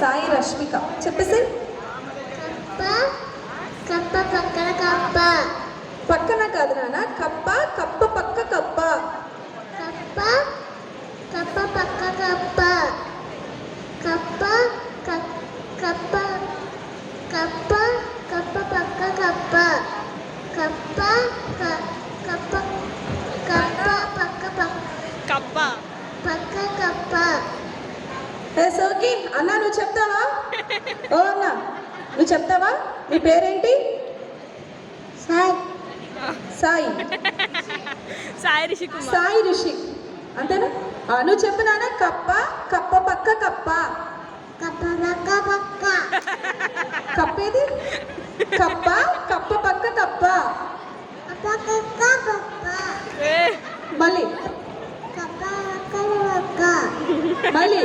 సాయి రష్మిక చెప్పేసి. కప్ప పక్కన కప్ప. పక్కన కాదు నాన్న, కప్ప కప్ప పక్క కప్ప. కప్ప కప్ప పక్క కప్ప. కప్ప కప్ప కప్ప కప్ప పక్క కప్ప. కప్ప కప్ప కప్ప పక్క కప్ప పక్క కప్ప. ఏ సోకి అన్న నువ్వు చెప్తావా? ఓ అన్న నువ్వు చెప్తావా? నీ పేరేంటి? సాయి. సాయి. సాయి రిషి కుమార్. సాయి రిషి అంతేనా? నువ్వు చెప్పు నాన్న. కప్ప కప్ప పక్క కప్ప. కప్ప పక్క పక్క. కప్పేది? కప్ప కప్ప పక్క కప్ప. కప్ప పక్క పక్క. ఏ మళ్ళీ కప్ప పక్క పక్క. మళ్ళీ